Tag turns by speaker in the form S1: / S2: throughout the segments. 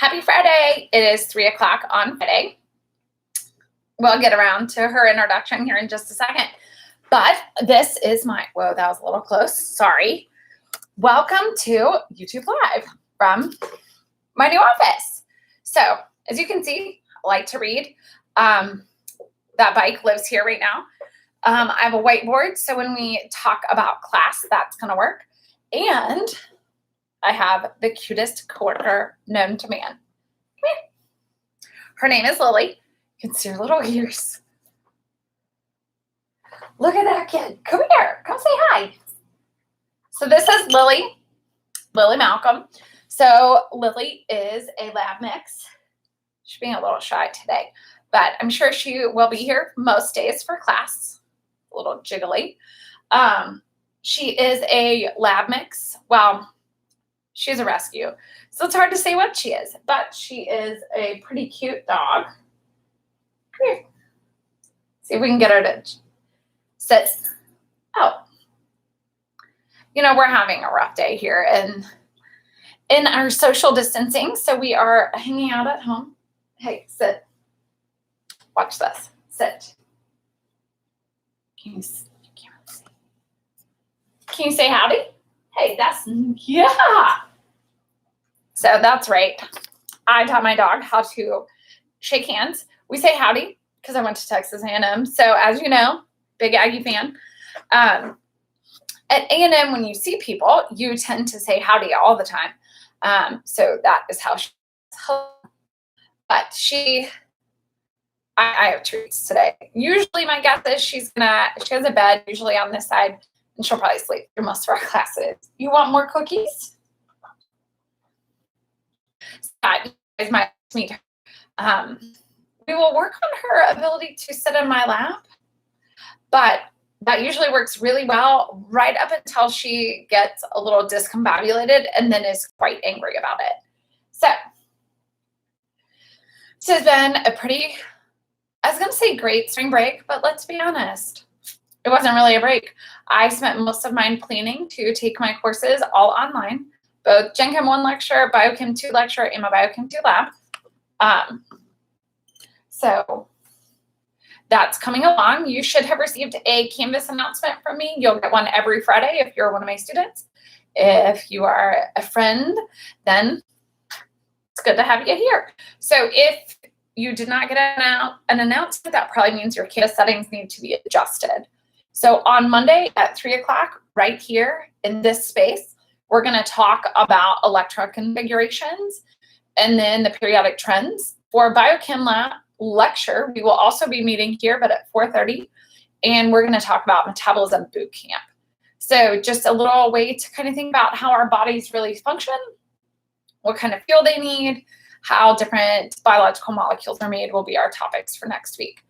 S1: Happy Friday. It is 3:00 on Friday. We'll get around to her introduction here in just a second. But this is whoa, that was a little close. Sorry. Welcome to YouTube Live from my new office. So as you can see, I like to read. That bike lives here right now. I have a whiteboard, so when we talk about class, that's going to work. And I have the cutest coworker known to man. Come here. Her name is Lily. You can see her little ears. Look at that kid. Come here. Come say hi. So this is Lily Malcolm. So Lily is a lab mix. She's being a little shy today, but I'm sure she will be here most days for class. A little jiggly. She is a lab mix. Well, she's a rescue. So it's hard to say what she is, but she is a pretty cute dog. Come here. See if we can get her to sit. Oh. You know, we're having a rough day here and in our social distancing, so we are hanging out at home. Hey, sit. Watch this. Sit. Can you say howdy? Hey, yeah. So that's right. I taught my dog how to shake hands. We say howdy because I went to Texas A&M. So as you know, big Aggie fan. At A&M, when you see people, you tend to say howdy all the time. So that is how she. But I have treats today. Usually my guess is she has a bed usually on this side, and she'll probably sleep through most of our classes. You want more cookies? You guys might meet her. We will work on her ability to sit in my lap, but that usually works really well right up until she gets a little discombobulated and then is quite angry about it. So this has been a pretty, I was going to say great spring break, but let's be honest. It wasn't really a break. I spent most of mine planning to take my courses all online, both Gen Chem 1 lecture, Biochem 2 lecture, and my Biochem 2 lab. So that's coming along. You should have received a Canvas announcement from me. You'll get one every Friday if you're one of my students. If you are a friend, then it's good to have you here. So if you did not get an announcement, that probably means your Canvas settings need to be adjusted. So on Monday at 3:00, right here in this space, we're going to talk about electron configurations and then the periodic trends. For Biochem lab lecture, we will also be meeting here, but at 4:30, and we're going to talk about metabolism boot camp. So just a little way to kind of think about how our bodies really function, what kind of fuel they need, how different biological molecules are made will be our topics for next week.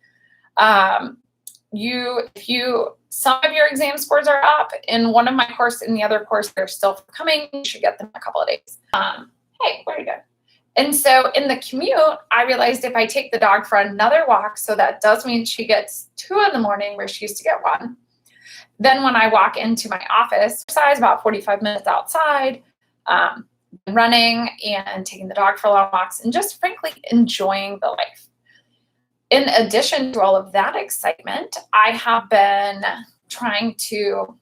S1: Some of your exam scores are up in one of my courses, in the other course, they're still coming. You should get them in a couple of days. Hey, where are you going? And so in the commute, I realized if I take the dog for another walk, so that does mean she gets 2 in the morning where she used to get 1. Then when I walk into my office, exercise about 45 minutes outside, running and taking the dog for long walks and just frankly enjoying the life. In addition to all of that excitement, I have been trying to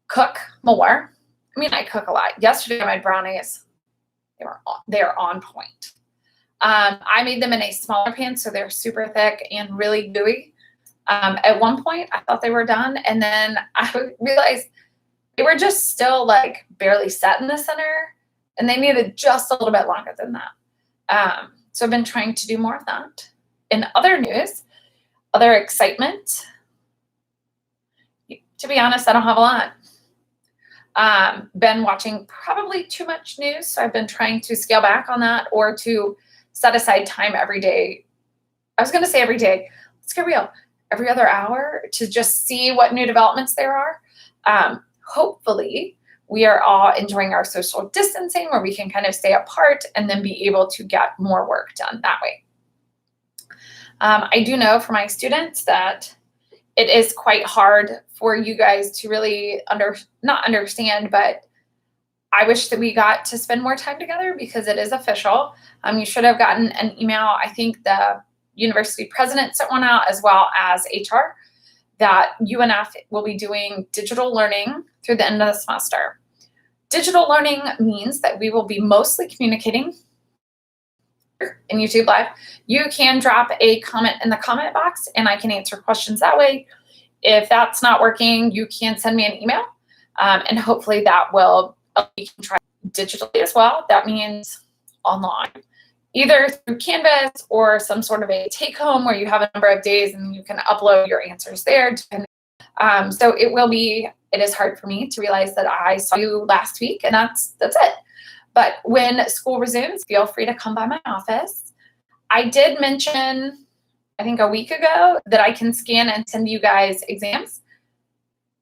S1: cook more. I mean, I cook a lot. Yesterday, my brownies, they are on point. I made them in a smaller pan, so they're super thick and really gooey. At one point, I thought they were done, and then I realized they were just still like barely set in the center, and they needed just a little bit longer than that. So I've been trying to do more of that. In other news, other excitement, to be honest, I don't have a lot. Been watching probably too much news, so I've been trying to scale back on that or to set aside time every day. I was going to say every day. Let's get real. Every other hour to just see what new developments there are. Hopefully, we are all enjoying our social distancing where we can kind of stay apart and then be able to get more work done that way. I do know for my students that it is quite hard for you guys to really not understand, but I wish that we got to spend more time together because it is official. You should have gotten an email. I think the university president sent one out, as well as HR, that UNF will be doing digital learning through the end of the semester. Digital learning means that we will be mostly communicating in YouTube Live. You can drop a comment in the comment box and I can answer questions that way. If that's not working, you can send me an email, and hopefully that will, you can try digitally as well. That means online, either through Canvas or some sort of a take home where you have a number of days and you can upload your answers there. So it is hard for me to realize that I saw you last week and that's it. But when school resumes, feel free to come by my office. I did mention, I think a week ago, that I can scan and send you guys exams,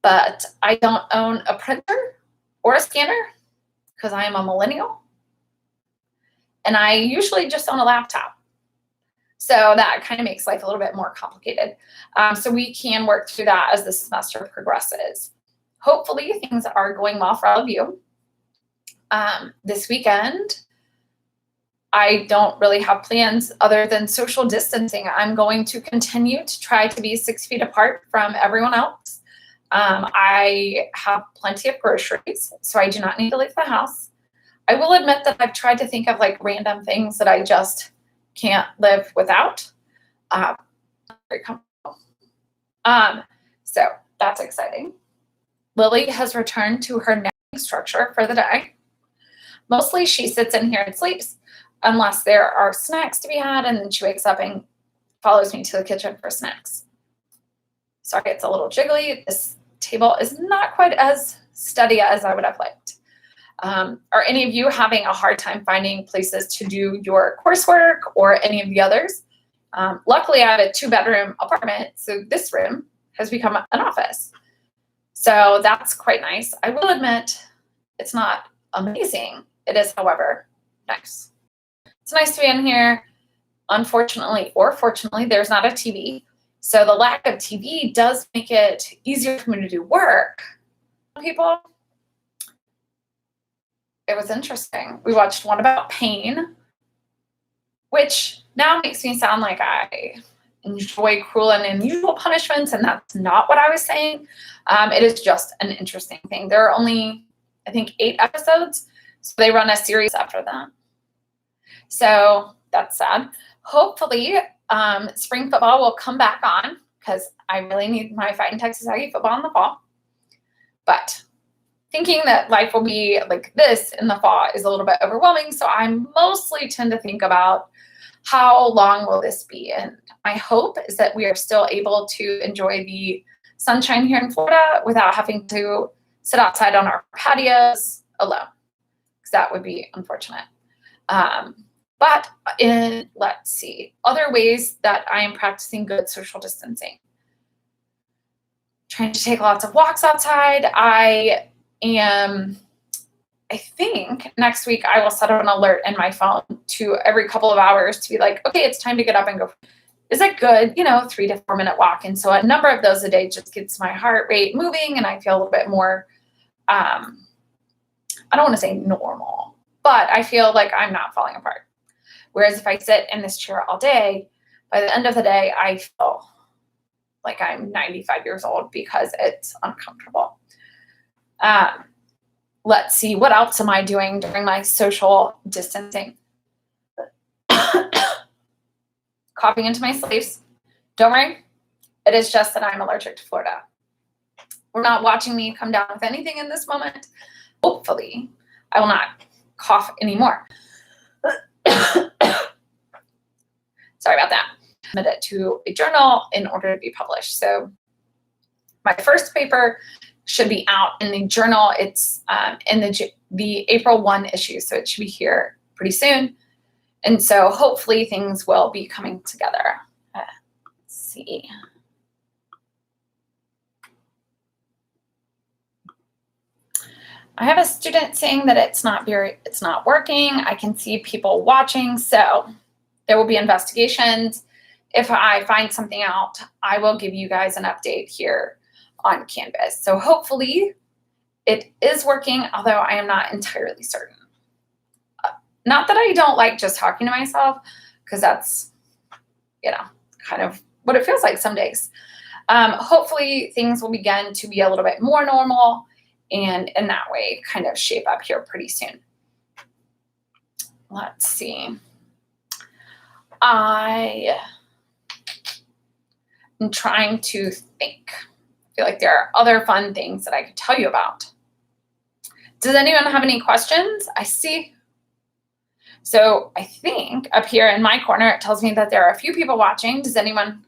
S1: but I don't own a printer or a scanner because I am a millennial. And I usually just own a laptop. So that kind of makes life a little bit more complicated. So we can work through that as the semester progresses. Hopefully things are going well for all of you. This weekend, I don't really have plans other than social distancing. I'm going to continue to try to be 6 feet apart from everyone else. I have plenty of groceries, so I do not need to leave the house. I will admit that I've tried to think of like random things that I just can't live without. Very comfortable. So that's exciting. Lily has returned to her napping structure for the day. Mostly she sits in here and sleeps unless there are snacks to be had, and then she wakes up and follows me to the kitchen for snacks. Sorry, it's a little jiggly. This table is not quite as steady as I would have liked. Are any of you having a hard time finding places to do your coursework or any of the others? Luckily, I have a 2-bedroom apartment, so this room has become an office. So that's quite nice. I will admit it's not amazing. It is, however, nice. It's nice to be in here. Unfortunately or fortunately, there's not a TV. So the lack of TV does make it easier for me to do work. People, it was interesting. We watched one about pain, which now makes me sound like I enjoy cruel and unusual punishments, and that's not what I was saying. It is just an interesting thing. There are only, I think, 8 episodes, so they run a series after that. So that's sad. Hopefully, spring football will come back on because I really need my Fighting Texas Aggie football in the fall. But thinking that life will be like this in the fall is a little bit overwhelming. So I mostly tend to think about how long will this be? And my hope is that we are still able to enjoy the sunshine here in Florida without having to sit outside on our patios alone, because that would be unfortunate. But let's see, other ways that I am practicing good social distancing. Trying to take lots of walks outside. I think next week I will set up an alert in my phone to every couple of hours to be like, okay, it's time to get up and go. Is it good? 3 to 4 minute walk. And so a number of those a day just gets my heart rate moving and I feel a little bit more, I don't want to say normal, but I feel like I'm not falling apart. Whereas if I sit in this chair all day, by the end of the day, I feel like I'm 95 years old because it's uncomfortable. Let's see, what else am I doing during my social distancing? Coughing into my sleeves. Don't worry, it is just that I'm allergic to Florida. We're not watching me come down with anything in this moment. Hopefully, I will not cough anymore. Sorry about that. I submitted it to a journal in order to be published. So my first paper should be out in the journal. It's in the April 1 issue, so it should be here pretty soon. And so hopefully things will be coming together. Let's see. I have a student saying that it's not working. I can see people watching, so there will be investigations. If I find something out, I will give you guys an update here on Canvas. So hopefully it is working, although I am not entirely certain. Not that I don't like just talking to myself, because that's, kind of what it feels like some days. Hopefully things will begin to be a little bit more normal, and in that way kind of shape up here pretty soon. Let's see. I am trying to think. I feel like there are other fun things that I could tell you about. Does anyone have any questions? I see. So I think up here in my corner, it tells me that there are a few people watching. Does anyone?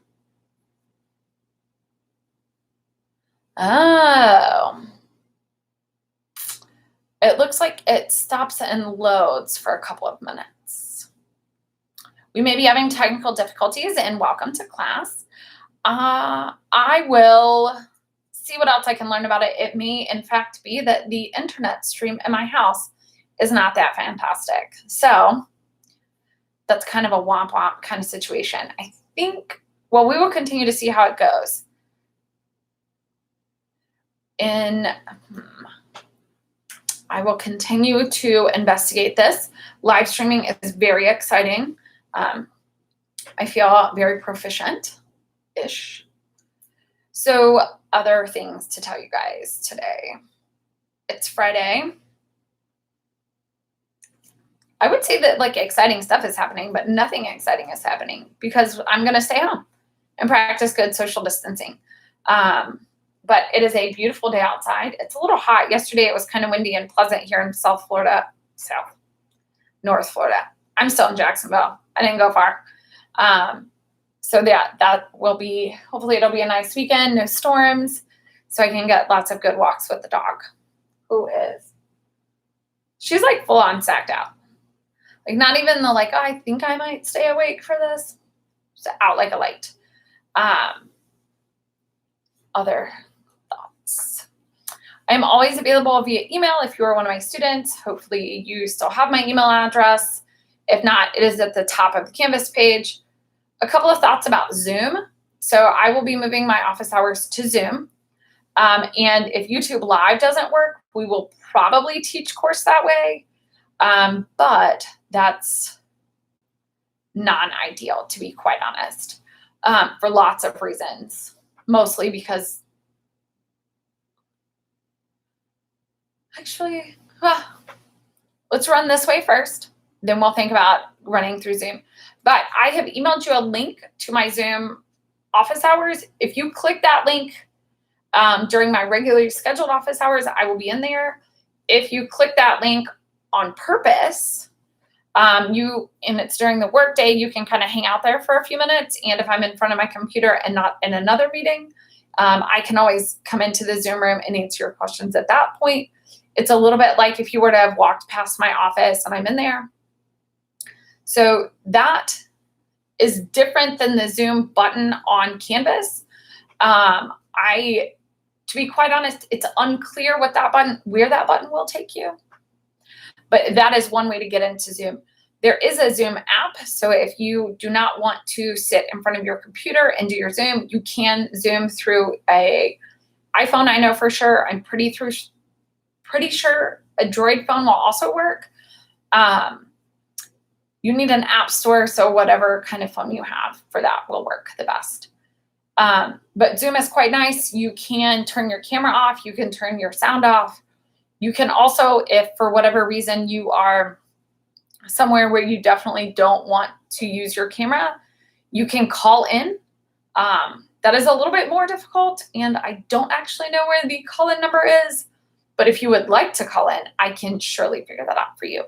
S1: Oh. It looks like it stops and loads for a couple of minutes. We may be having technical difficulties, and welcome to class. I will see what else I can learn about it. It may, in fact, be that the internet stream in my house is not that fantastic. So that's kind of a womp womp kind of situation. I think, well, we will continue to see how it goes. I will continue to investigate this. Live streaming is very exciting. I feel very proficient-ish. So other things to tell you guys today. It's Friday. I would say that like exciting stuff is happening, but nothing exciting is happening because I'm going to stay home and practice good social distancing. But it is a beautiful day outside. It's a little hot. Yesterday it was kind of windy and pleasant here in North Florida. I'm still in Jacksonville. I didn't go far. So yeah, that will be, hopefully it'll be a nice weekend, no storms, so I can get lots of good walks with the dog, she's like full on sacked out. Like not even the like, oh, I think I might stay awake for this. Just out like a light. Other thoughts. I'm always available via email if you are one of my students. Hopefully you still have my email address. If not, it is at the top of the Canvas page. A couple of thoughts about Zoom. So I will be moving my office hours to Zoom. And if YouTube Live doesn't work, we will probably teach course that way. But that's non-ideal, to be quite honest, for lots of reasons. Mostly because, actually, let's run this way first. Then we'll think about running through Zoom. But I have emailed you a link to my Zoom office hours. If you click that link during my regularly scheduled office hours, I will be in there. If you click that link on purpose, and it's during the workday, you can kind of hang out there for a few minutes. And if I'm in front of my computer and not in another meeting, I can always come into the Zoom room and answer your questions at that point. It's a little bit like if you were to have walked past my office and I'm in there. So that is different than the Zoom button on Canvas. To be quite honest, it's unclear where that button will take you. But that is one way to get into Zoom. There is a Zoom app. So if you do not want to sit in front of your computer and do your Zoom, you can Zoom through a iPhone. I know for sure. I'm pretty sure a Droid phone will also work. You need an app store, so whatever kind of phone you have for that will work the best. But Zoom is quite nice. You can turn your camera off. You can turn your sound off. You can also, if for whatever reason you are somewhere where you definitely don't want to use your camera, you can call in. That is a little bit more difficult, and I don't actually know where the call-in number is, but if you would like to call in, I can surely figure that out for you.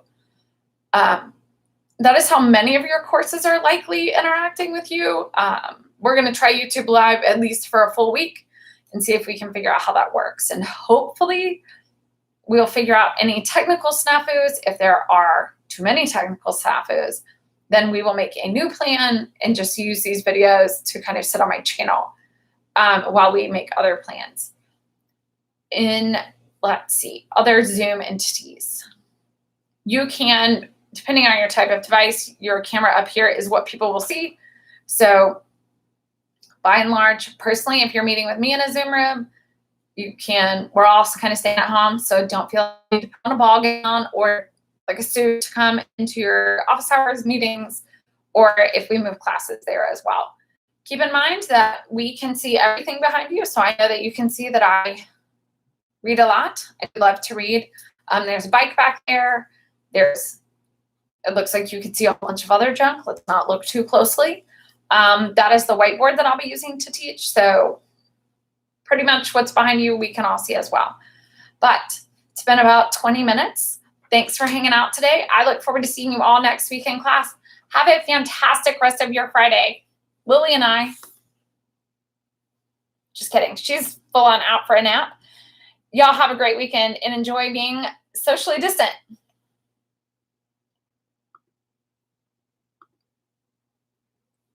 S1: That is how many of your courses are likely interacting with you. We're going to try YouTube Live at least for a full week and see if we can figure out how that works. And hopefully we'll figure out any technical snafus. If there are too many technical snafus, then we will make a new plan and just use these videos to kind of sit on my channel while we make other plans. Let's see, other Zoom entities. You can, depending on your type of device, your camera up here is what people will see. So by and large, personally, if you're meeting with me in a Zoom room, we're also kind of staying at home, so don't feel like you need to put on a ball gown or like a suit to come into your office hours meetings, or if we move classes there as well. Keep in mind that we can see everything behind you. So I know that you can see that I read a lot. I love to read. There's a bike back there. It looks like you can see a bunch of other junk. Let's not look too closely. That is the whiteboard that I'll be using to teach. So pretty much what's behind you, we can all see as well. But it's been about 20 minutes. Thanks for hanging out today. I look forward to seeing you all next week in class. Have a fantastic rest of your Friday. Lily and I, just kidding. She's full on out for a nap. Y'all have a great weekend and enjoy being socially distant.